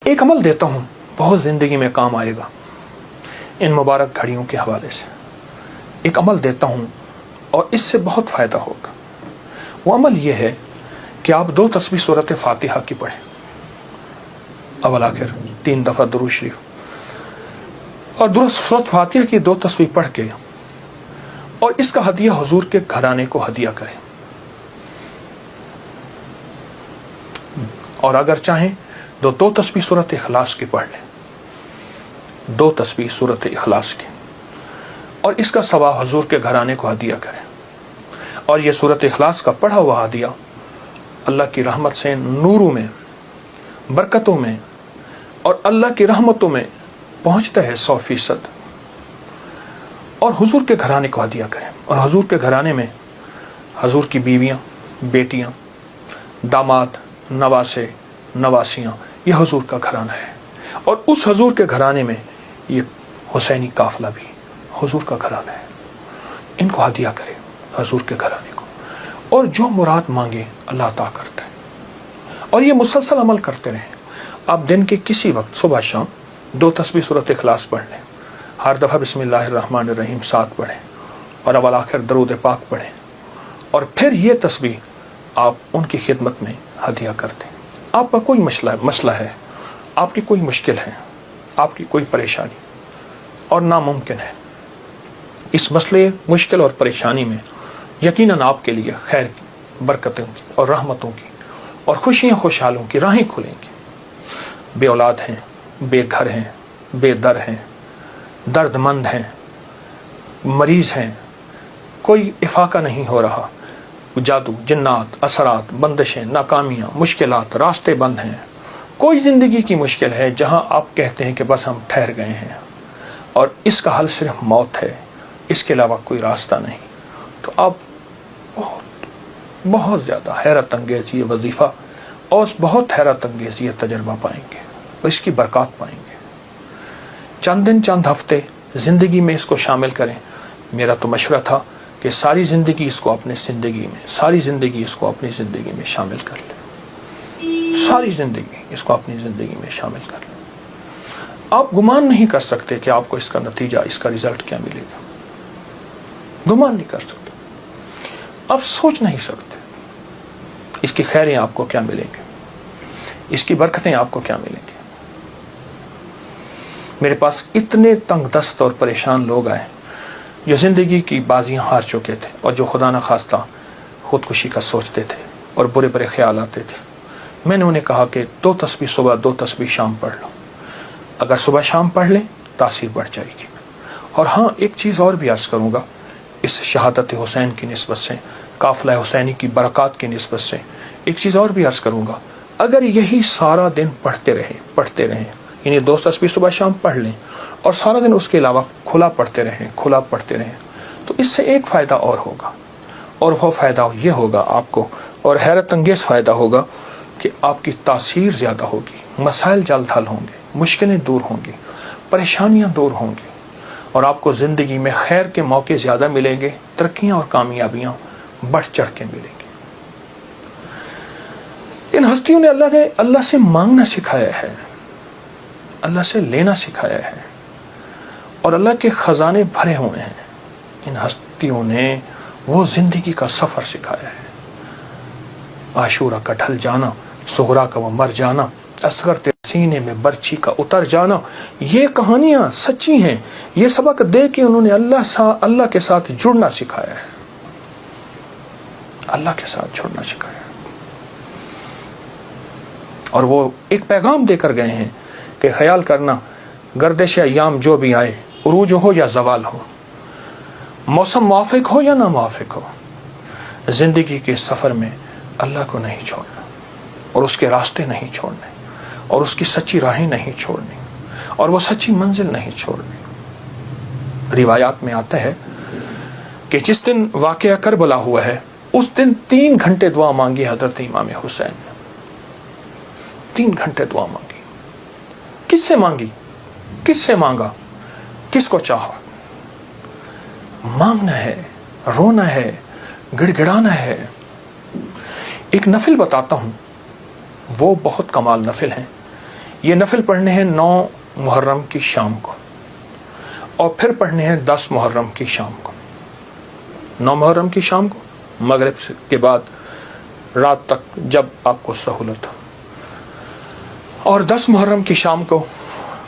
ایک عمل دیتا ہوں، بہت زندگی میں کام آئے گا ان مبارک گھڑیوں کے حوالے سے. ایک عمل دیتا ہوں اور اس سے بہت فائدہ ہوگا. وہ عمل یہ ہے کہ آپ 2 تسبیح سورۃ فاتحہ کی پڑھیں، اول آخر 3 دفعہ درود شریف، اور سورۃ فاتحہ کی 2 تسبیح پڑھ کے اور اس کا ہدیہ حضور کے گھرانے کو ہدیہ کریں. اور اگر چاہیں تو 2 تسبیح سورۃ اخلاص کی پڑھ لیں، 2 تسبیح سورۃ اخلاص کی، اور اس کا ثواب حضور کے گھرانے کو ہدیہ کریں. اور یہ سورۃ اخلاص کا پڑھا ہوا ہدیہ اللہ کی رحمت سے نوروں میں، برکتوں میں اور اللہ کی رحمتوں میں پہنچتا ہے 100%. اور حضور کے گھرانے کو ہدیہ کریں. اور حضور کے گھرانے میں حضور کی بیویاں، بیٹیاں، داماد، نواسے، نواسیاں، یہ حضور کا گھرانہ ہے. اور اس حضور کے گھرانے میں یہ حسینی قافلہ بھی حضور کا گھرانہ ہے. ان کو ہدیہ کریں حضور کے گھرانے کو، اور جو مراد مانگے اللہ عطا کرتا ہے. اور یہ مسلسل عمل کرتے رہیں. آپ دن کے کسی وقت صبح شام 2 تسبیح سورۃ اخلاص پڑھ لیں، ہر دفعہ بسم اللہ الرحمن الرحیم 7 پڑھیں، اور اول آخر درود پاک پڑھیں، اور پھر یہ تسبیح آپ ان کی خدمت میں ہدیہ کر دیں. آپ کا کوئی مسئلہ ہے، آپ کی کوئی مشکل ہے، آپ کی کوئی پریشانی اور ناممکن ہے، اس مسئلے، مشکل اور پریشانی میں یقیناً آپ کے لیے خیر کی، برکتوں کی اور رحمتوں کی اور خوشیاں خوشحالوں کی راہیں کھلیں گی. بے اولاد ہیں، بے گھر ہیں، بے در ہیں، درد مند ہیں، مریض ہیں، کوئی افاقہ نہیں ہو رہا، جادو، جنات، اثرات، بندشیں، ناکامیاں، مشکلات، راستے بند ہیں، کوئی زندگی کی مشکل ہے جہاں آپ کہتے ہیں کہ بس ہم ٹھہر گئے ہیں اور اس کا حل صرف موت ہے، اس کے علاوہ کوئی راستہ نہیں، تو آپ بہت زیادہ حیرت انگیز یہ وظیفہ اور بہت حیرت انگیز یہ تجربہ پائیں گے اور اس کی برکات پائیں گے. چند دن، چند ہفتے زندگی میں اس کو شامل کریں. میرا تو مشورہ تھا کہ ساری زندگی اس کو اپنی زندگی میں، ساری زندگی اس کو اپنی زندگی میں شامل کر لیں. ساری زندگی اس کو اپنی زندگی میں شامل کر لیں. آپ گمان نہیں کر سکتے کہ آپ کو اس کا نتیجہ، اس کا رزلٹ کیا ملے گا. گمان نہیں کر سکتے، آپ سوچ نہیں سکتے اس کی خیریں آپ کو کیا ملیں گے، اس کی برکتیں آپ کو کیا ملیں گی. میرے پاس اتنے تنگ دست اور پریشان لوگ آئے جو زندگی کی بازیاں ہار چکے تھے اور جو خدا نخواستہ خودکشی کا سوچتے تھے اور برے برے خیال آتے تھے. میں نے انہیں کہا کہ 2 تسبیح صبح، 2 تسبیح شام پڑھ لو. اگر صبح شام پڑھ لیں تاثیر بڑھ جائے گی. اور ہاں، ایک چیز اور بھی عرض کروں گا اس شہادت حسین کی نسبت سے، قافلہ حسینی کی برکات کی نسبت سے ایک چیز اور بھی عرض کروں گا. اگر یہی سارا دن پڑھتے رہیں، یعنی 2 تسبیح صبح شام پڑھ لیں اور سارا دن اس کے علاوہ کھلا پڑھتے رہیں، تو اس سے ایک فائدہ اور ہوگا، اور وہ فائدہ یہ ہوگا آپ کو، اور حیرت انگیز فائدہ ہوگا کہ آپ کی تاثیر زیادہ ہوگی، مسائل جلد حل ہوں گے، مشکلیں دور ہوں گی، پریشانیاں دور ہوں گی، اور آپ کو زندگی میں خیر کے موقع زیادہ ملیں گے، ترقیاں اور کامیابیاں بڑھ چڑھ کے ملیں گی. ان ہستیوں نے اللہ سے مانگنا سکھایا ہے، اللہ سے لینا سکھایا ہے، اور اللہ کے خزانے بھرے ہوئے ہیں. ان ہستیوں نے وہ زندگی کا سفر سکھایا ہے. عاشورہ کا ڈھل جانا، سغرا کا وہ مر جانا، اصغر تیرے سینے میں برچھی کا اتر جانا، یہ کہانیاں سچی ہیں. یہ سبق دے کے انہوں نے اللہ کے ساتھ جڑنا سکھایا ہے، اللہ کے ساتھ جڑنا سکھایا ہے. اور وہ ایک پیغام دے کر گئے ہیں کہ خیال کرنا، گردش ایام جو بھی آئے، عروج ہو یا زوال ہو، موسم موافق ہو یا نہ موافق ہو، زندگی کے سفر میں اللہ کو نہیں چھوڑنا، اور اس کے راستے نہیں چھوڑنے، اور اس کی سچی راہیں نہیں چھوڑنی، اور وہ سچی منزل نہیں چھوڑنی. روایات میں آتا ہے کہ جس دن واقعہ کربلا ہوا ہے اس دن 3 گھنٹے دعا مانگی حضرت امام حسین نے. 3 گھنٹے دعا مانگی. کس سے مانگی؟ کس سے مانگا؟ کس کو چاہا؟ مانگنا ہے، رونا ہے، گڑ گڑانا ہے. ایک نفل بتاتا ہوں، وہ بہت کمال نفل ہیں. یہ نفل پڑھنے ہیں 9 محرم کی شام کو، اور پھر پڑھنے ہیں 10 محرم کی شام کو۔ 9 محرم کی شام کو مغرب کے بعد رات تک جب آپ کو سہولت ہو، اور 10 محرم کی شام کو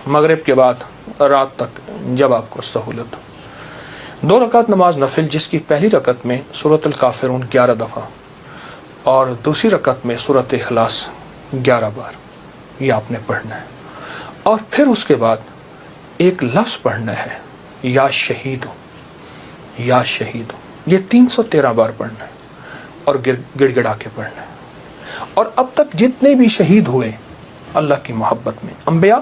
مغرب کے بعد رات تک جب آپ کو سہولت ہو۔ 2 رکعت نماز نفل، جس کی پہلی رکعت میں سورۃ الکافرون 11 دفعہ اور دوسری رکعت میں سورۃ اخلاص 11 بار، یہ آپ نے پڑھنا ہے۔ اور پھر اس کے بعد ایک لفظ پڑھنا ہے، یا شہید ہو، یا شہید ہو، یہ 313 بار پڑھنا ہے اور گڑ گڑا کے پڑھنا ہے۔ اور اب تک جتنے بھی شہید ہوئے اللہ کی محبت میں، انبیاء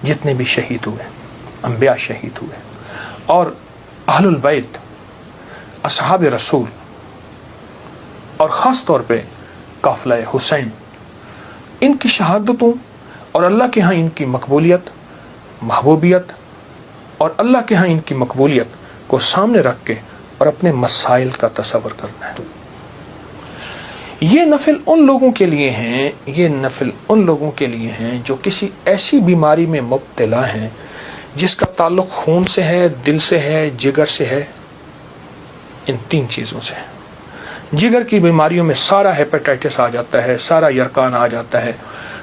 جتنے بھی شہید ہوئے، انبیاء شہید ہوئے، اور اہل البیت، اصحاب رسول، اور خاص طور پہ قافلہ حسین، ان کی شہادتوں اور اللہ کے ہاں ان کی مقبولیت، محبوبیت، اور اللہ کے ہاں ان کی مقبولیت کو سامنے رکھ کے اور اپنے مسائل کا تصور کرنا ہے۔ یہ نفل ان لوگوں کے لیے ہیں، یہ نفل ان لوگوں کے لیے ہیں جو کسی ایسی بیماری میں مبتلا ہیں جس کا تعلق خون سے ہے، دل سے ہے، جگر سے ہے، ان 3 چیزوں سے ہے۔ جگر کی بیماریوں میں سارا ہیپیٹائٹس آ جاتا ہے، سارا یرکان آ جاتا ہے،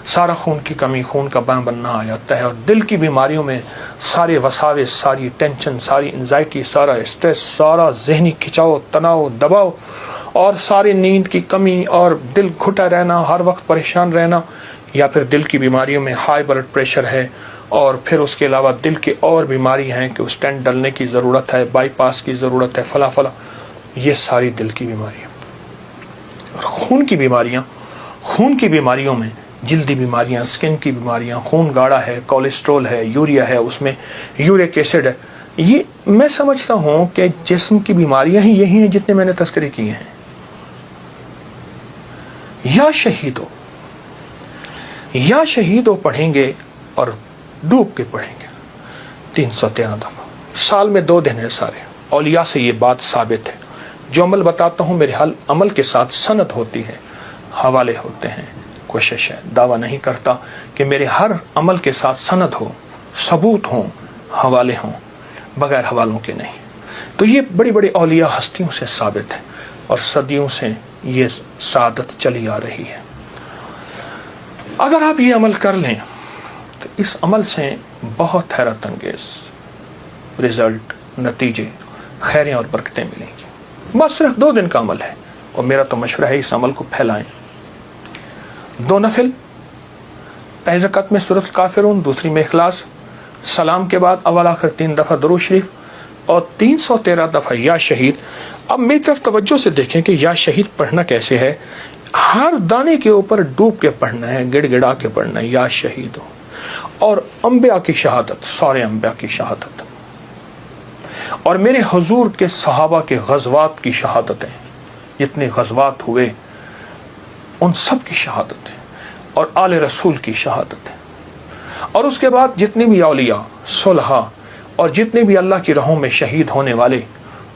سارا خون کی کمی، خون کا بننا آ جاتا ہے، اور دل کی بیماریوں میں سارے وساوس، ساری ٹینشن، ساری انزائٹی، سارا اسٹریس، سارا ذہنی کھچاؤ، تناؤ، دباؤ، اور ساری نیند کی کمی، اور دل گھٹا رہنا، ہر وقت پریشان رہنا، یا پھر دل کی بیماریوں میں ہائی بلڈ پریشر ہے، اور پھر اس کے علاوہ دل کی اور بیماری ہیں کہ اسٹینٹ ڈلنے کی ضرورت ہے، بائی پاس کی ضرورت ہے، فلاں فلاں، یہ ساری دل کی بیماریاں۔ اور خون کی بیماریوں میں جلدی بیماریاں، سکن کی بیماریاں، خون گاڑھا ہے، کولیسٹرول ہے، یوریا ہے، اس میں یورک ایسڈ ہے، یہ میں سمجھتا ہوں کہ جسم کی بیماریاں ہی یہی ہیں جتنے میں نے تذکرے کیے ہیں۔ یا شہیدو پڑھیں گے اور ڈوب کے پڑھیں گے 313 دفعہ، سال میں 2 دن ہے سارے۔ اولیاء سے یہ بات ثابت ہے، جو عمل بتاتا ہوں میرے عمل کے ساتھ سند ہوتی ہے، حوالے ہوتے ہیں۔ کوشش ہے، دعویٰ نہیں کرتا کہ میرے ہر عمل کے ساتھ سند ہو، ثبوت ہوں، حوالے ہوں، بغیر حوالوں کے نہیں۔ تو یہ بڑی بڑی اولیاء ہستیوں سے ثابت ہے، اور صدیوں سے یہ سعادت چلی آ رہی ہے۔ اگر آپ یہ عمل کر لیں تو اس عمل سے بہت حیرت انگیز رزلٹ، نتیجے، خیریں اور برکتیں ملیں گی۔ بس صرف 2 دن کا عمل ہے، اور میرا تو مشورہ ہے اس عمل کو پھیلائیں۔ 2 نفل، پہلی رکعت میں سورۃ الکافرون، دوسری میں اخلاص، سلام کے بعد اول آخر 3 دفعہ درود شریف، اور 313 دفعہ یا شہید۔ اب میری طرف توجہ سے دیکھیں کہ یا شہید پڑھنا کیسے ہے۔ ہر دانے کے اوپر ڈوب کے پڑھنا ہے، گڑ گڑا کے پڑھنا ہے، یا شہید ہو۔ اور انبیاء کی شہادت، سارے انبیاء کی شہادت، اور میرے حضور کے صحابہ کے غزوات کی شہادتیں، جتنے غزوات ہوئے ان سب کی شہادتیں، اور آل رسول کی شہادتیں، اور اس کے بعد جتنے بھی اولیاء، صلحاء، اور جتنے بھی اللہ کی راہوں میں شہید ہونے والے،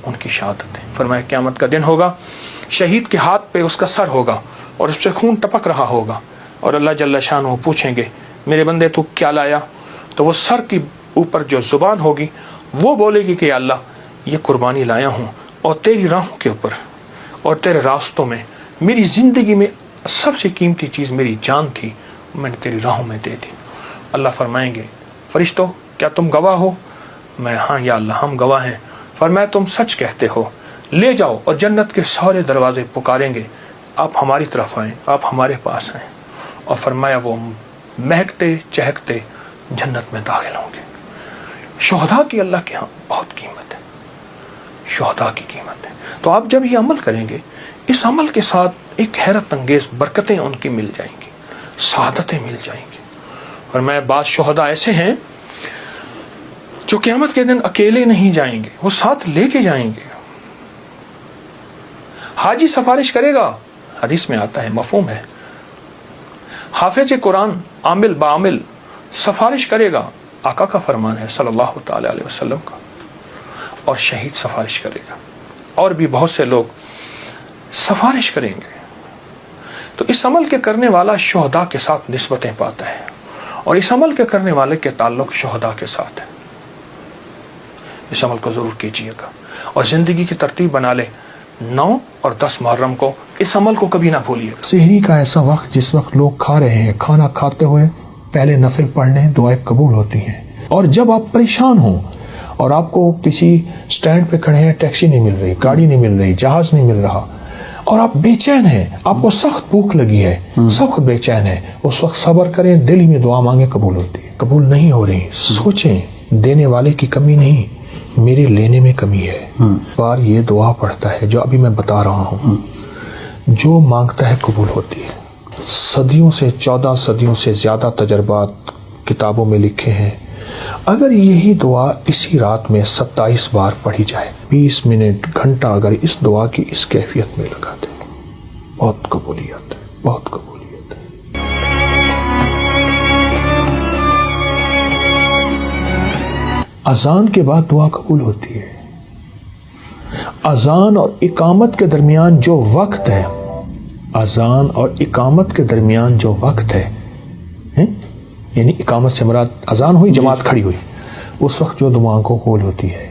ان کی شہادتیں۔ فرمایا قیامت کا دن ہوگا، شہید کے ہاتھ پہ اس کا سر ہوگا، اور اس سے خون ٹپک رہا ہوگا، اور اللہ جل شانہ پوچھیں گے میرے بندے تو کیا لایا؟ تو وہ سر کی اوپر جو زبان ہوگی وہ بولے گی کہ یا اللہ یہ قربانی لایا ہوں، اور تیری راہوں کے اوپر اور تیرے راستوں میں، میری زندگی میں سب سے قیمتی چیز میری جان تھی، میں نے تیری راہوں میں دے دی۔ اللہ فرمائیں گے فرشتوں کیا تم گواہ ہو؟ میں ہاں یا اللہ ہم گواہ ہیں۔ فرمایا تم سچ کہتے ہو، لے جاؤ، اور جنت کے سارے دروازے پکاریں گے آپ ہماری طرف آئیں، آپ ہمارے پاس آئیں، اور فرمایا وہ مہکتے چہکتے جنت میں داخل ہوں گے۔ شہداء کی اللہ کے ہاں بہت قیمت ہے، شہداء کی قیمت ہے۔ تو آپ جب یہ عمل کریں گے، اس عمل کے ساتھ ایک حیرت انگیز برکتیں ان کی مل جائیں گی، سعادتیں مل جائیں گی۔ اور میں بعض شہداء ایسے ہیں جو قیامت کے دن اکیلے نہیں جائیں گے، وہ ساتھ لے کے جائیں گے۔ حاجی سفارش کرے گا، حدیث میں آتا ہے، مفہوم ہے۔ حافظ قرآن عامل بعامل سفارش کرے گا، آقا کا فرمان ہے صلی اللہ تعالی علیہ وسلم کا، اور شہید سفارش کرے گا، اور بھی بہت سے لوگ سفارش کریں گے۔ تو اس عمل کے کرنے والا شہداء کے ساتھ نسبتیں پاتا ہے۔ اور اس عمل کے کرنے والے کے تعلق شہداء کے ساتھ ہے. اس عمل کو ضرور کیجیے گا اور زندگی کی ترتیب بنا لے. 9 اور 10 محرم کو اس عمل کو کبھی نہ بھولیے. سحری کا ایسا وقت جس وقت لوگ کھا رہے ہیں، کھانا کھاتے ہوئے پہلے نفل پڑھنے دعائیں قبول ہوتی ہیں. اور جب آپ پریشان ہوں اور آپ کو کسی سٹینڈ پہ کھڑے ہیں، ٹیکسی نہیں مل رہی، گاڑی نہیں مل رہی، جہاز نہیں مل رہا، اور آپ بے چین ہیں، آپ کو سخت بھوک لگی ہے، سخت بے چین ہے، اس وقت صبر کریں، دل ہی میں دعا مانگیں، قبول ہوتی ہے. قبول نہیں ہو رہی، سوچیں دینے والے کی کمی نہیں، میرے لینے میں کمی ہے. بار یہ دعا پڑھتا ہے جو ابھی میں بتا رہا ہوں، جو مانگتا ہے قبول ہوتی ہے. صدیوں سے 14 صدیوں سے زیادہ تجربات کتابوں میں لکھے ہیں. اگر یہی دعا اسی رات میں 27 بار پڑھی جائے، 20 منٹ گھنٹہ اگر اس دعا کی اس کیفیت میں لگا دیں، بہت قبولیت ہے، بہت قبولیت ہے. اذان کے بعد دعا قبول ہوتی ہے. اذان اور اقامت کے درمیان جو وقت ہے، اذان اور اقامت کے درمیان جو وقت ہے، یعنی اقامت سے مراد اذان ہوئی، جماعت کھڑی ہوئی، اس وقت جو دعاؤں کو قبول ہوتی ہے.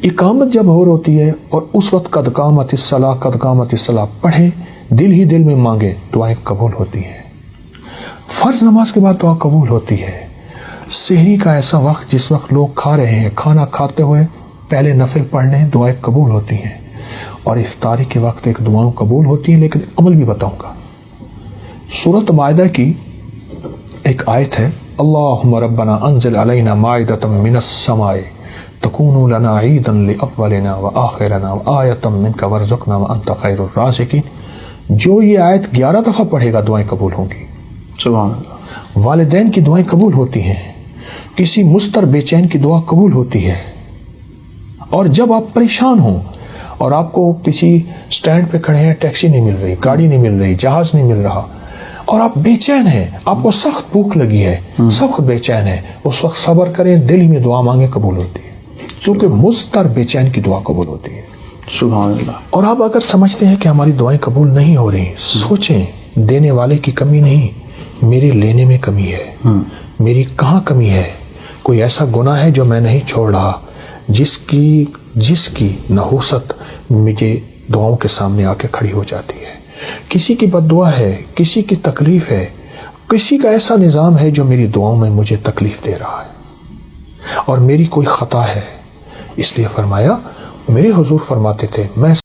اقامت جب ہو ہوتی ہے اور اس وقت قد قامت الصلاۃ، قد قامت الصلاۃ پڑھیں، دل ہی دل میں مانگیں، دعائیں قبول ہوتی ہیں. فرض نماز کے بعد دعا قبول ہوتی ہے. سحری کا ایسا وقت جس وقت لوگ کھا رہے ہیں، کھانا کھاتے ہوئے پہلے نفل پڑھنے دعائیں قبول ہوتی ہیں. اور افطاری کے وقت ایک دعاؤں قبول ہوتی ہیں، لیکن عمل بھی بتاؤں گا. سورۃ مائدہ کی ایک آیت ہے، اللہم ربنا انزل علینا مائدۃ من السماء تکون لنا عیدا لاولنا وآخرنا وآیۃ منک وارزقنا وانت خیر الرازقین. جو یہ آیت 11 دفعہ پڑھے گا دعائیں قبول ہوں گی. سبحان اللہ. والدین کی دعائیں قبول ہوتی ہیں، کسی مضطر بے چین کی دعا قبول ہوتی ہے. اور جب آپ پریشان ہوں اور آپ کو کسی سٹینڈ پہ کھڑے ہیں، ٹیکسی نہیں مل رہی، گاڑی نہیں مل رہی، جہاز نہیں مل رہا، اور آپ بے چین ہیں، آپ کو سخت بھوک لگی ہے، سخت بے چین ہے، اس وقت صبر کریں، دل ہی میں دعا مانگیں، قبول ہوتی ہے. کیونکہ مضطر بے چین کی دعا قبول ہوتی ہے. سبحان اللہ. اور آپ اگر سمجھتے ہیں کہ ہماری دعائیں قبول نہیں ہو رہی، سوچیں دینے والے کی کمی نہیں، میرے لینے میں کمی ہے. میری کہاں کمی ہے؟ کوئی ایسا گناہ ہے جو میں نہیں چھوڑ رہا، جس کی نحوست مجھے دعاؤں کے سامنے آ کے کھڑی ہو جاتی ہے. کسی کی بد دعا ہے، کسی کی تکلیف ہے، کسی کا ایسا نظام ہے جو میری دعاؤں میں مجھے تکلیف دے رہا ہے، اور میری کوئی خطا ہے. اس لیے فرمایا، میرے حضور فرماتے تھے، میں